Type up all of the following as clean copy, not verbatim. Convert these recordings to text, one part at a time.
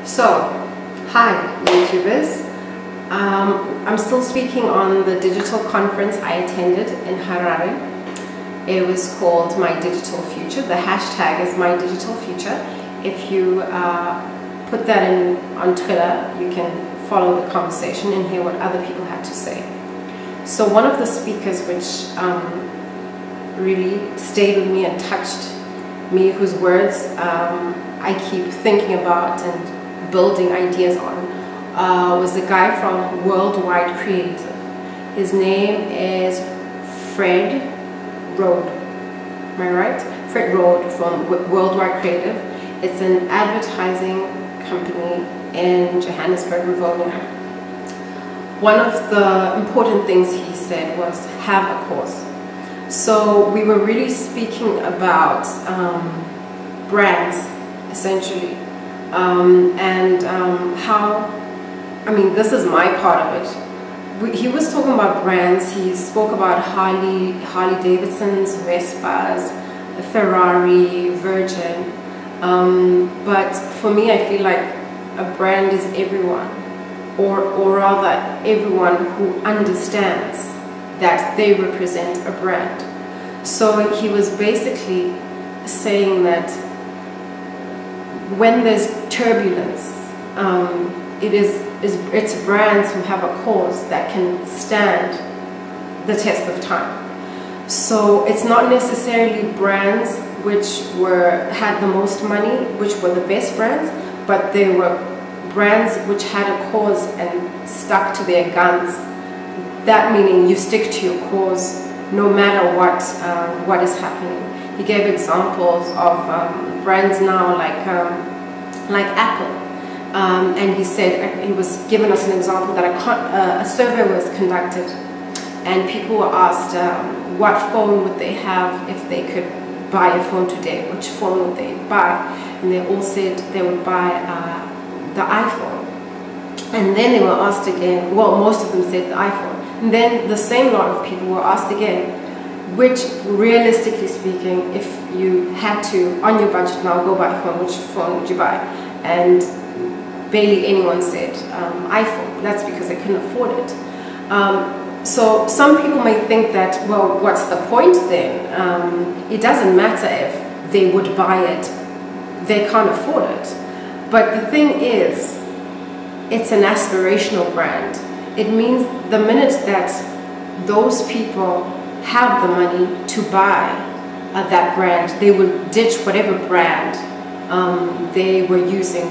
So, hi YouTubers. I'm still speaking on the digital conference I attended in Harare. It was called My Digital Future. The hashtag is My Digital Future. If you put that in on Twitter, you can follow the conversation and hear what other people had to say. So one of the speakers which really stayed with me and touched me, whose words I keep thinking about and building ideas on, was a guy from Worldwide Creative. His name is Fred Rode. Am I right? Fred Rode from Worldwide Creative. It's an advertising company in Johannesburg, Rivonia. One of the important things he said was have a cause. So we were really speaking about brands, essentially, and how, I mean, this is my part of it. He was talking about brands. He spoke about Harley Davidson's, Vespas, Ferrari, Virgin. But for me, I feel like a brand is everyone, or rather everyone who understands that they represent a brand. So he was basically saying that when there's turbulence, it's brands who have a cause that can stand the test of time. So it's not necessarily brands which had the most money, which were the best brands, but they were brands which had a cause and stuck to their guns. That meaning you stick to your cause no matter what is happening. He gave examples of brands now like Apple, and he said, he was giving us an example that a survey was conducted, and people were asked what phone would they have if they could buy a phone today. Which phone would they buy? And they all said they would buy the iPhone. And then they were asked again, well, most of them said the iPhone. And then the same lot of people were asked again, which, realistically speaking, if you had to, on your budget now, go buy a phone, which phone would you buy? And barely anyone said iPhone. That's because they couldn't afford it. So some people may think that, well, what's the point then? It doesn't matter if they would buy it, they can't afford it. But the thing is, it's an aspirational brand. It means the minute that those people have the money to buy that brand, they will ditch whatever brand they were using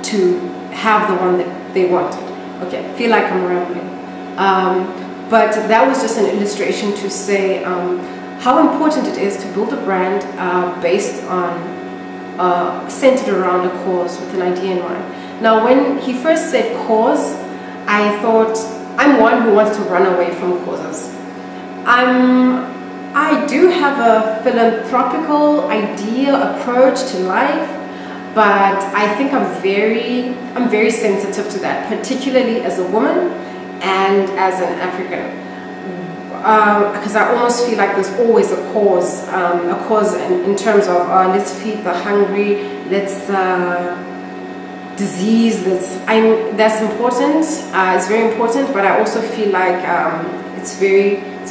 to have the one that they wanted. Okay, I feel like I'm rambling. But that was just an illustration to say how important it is to build a brand based on, centered around a cause with an idea in mind. Now, when he first said cause, I thought, I'm one who wants to run away from causes. I do have a philanthropical approach to life, but I think I'm very sensitive to that, particularly as a woman and as an African, because I almost feel like there's always a cause in terms of let's feed the hungry, let's disease, that's important. It's very important, but I also feel like it's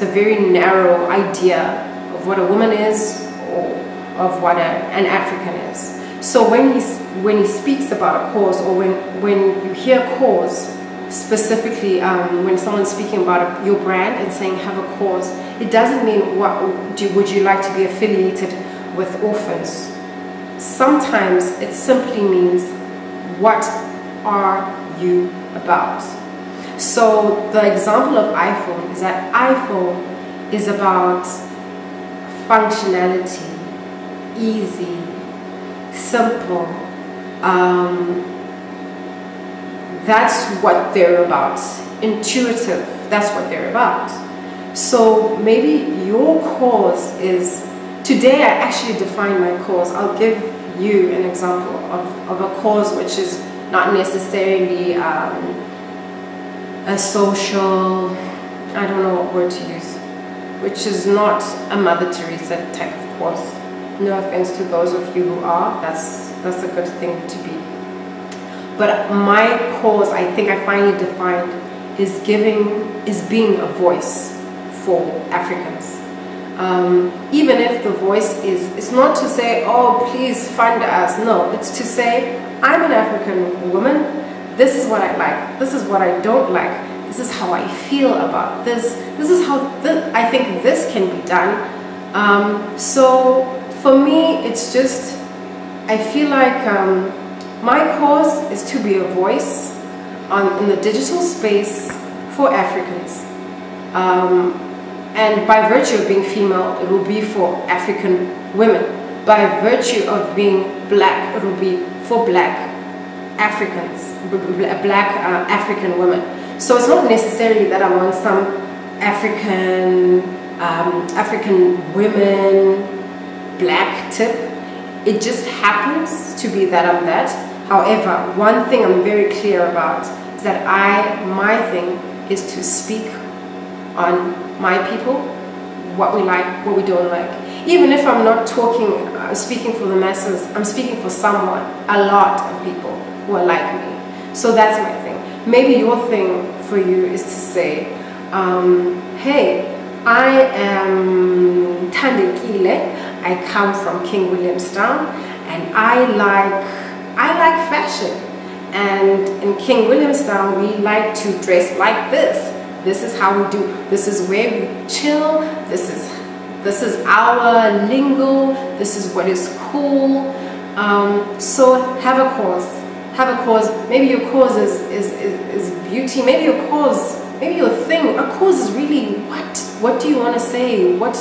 a very narrow idea of what a woman is or of what an African is. So when he speaks about a cause, or when you hear cause specifically, when someone's speaking about your brand and saying have a cause, it doesn't mean would you like to be affiliated with orphans. Sometimes it simply means, what are you about? So the example of iPhone is that iPhone is about functionality, easy, simple. That's what they're about. Intuitive, that's what they're about. So maybe your cause is, today I actually define my cause. I'll give you an example of a cause which is not necessarily a social, I don't know what word to use, which is not a Mother Teresa type of cause. No offense to those of you who are, that's a good thing to be. But my cause, I think I finally defined, is being a voice for Africans. Even if the voice it's not to say, oh, please fund us. No, it's to say, I'm an African woman. This is what I like. This is what I don't like. This is how I feel about this. This is how I think this can be done. So for me, it's just, I feel like my cause is to be a voice in the digital space for Africans. And by virtue of being female, it will be for African women. By virtue of being black, it will be for black Africans, black African women. So it's not necessarily that I'm on some African women black tip. It just happens to be that I'm that. However, one thing I'm very clear about is that my thing is to speak on my people, what we like, what we don't like. Even if I'm not speaking for the masses, I'm speaking for someone, a lot of people who are like me. So that's my thing. Maybe your thing for you is to say, hey, I am Thandekile, I come from King Williamstown, and I like fashion. And in King Williamstown, we like to dress like this. This is how we do. This is where we chill. This is our lingo. This is what is cool. So have a cause. Have a cause. Maybe your cause is beauty. Maybe your cause, maybe your thing. A cause is really what do you want to say? What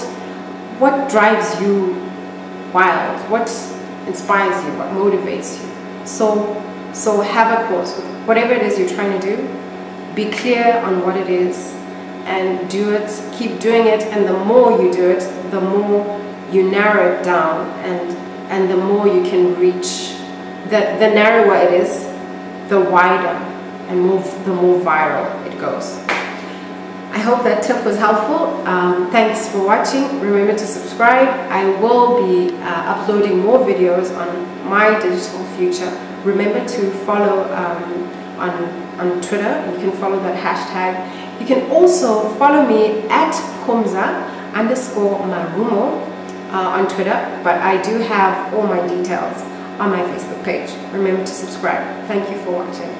drives you wild? What inspires you? What motivates you? So have a cause. Whatever it is you're trying to do, be clear on what it is and do it. Keep doing it, and the more you do it, the more you narrow it down, and the more you can reach. The narrower it is, the wider and the more viral it goes. I hope that tip was helpful. Thanks for watching. Remember to subscribe. I will be uploading more videos on my digital future. Remember to follow on Twitter. You can follow that hashtag. You can also follow me at Komza_Marumo on Twitter, but I do have all my details on my Facebook page. Remember to subscribe. Thank you for watching.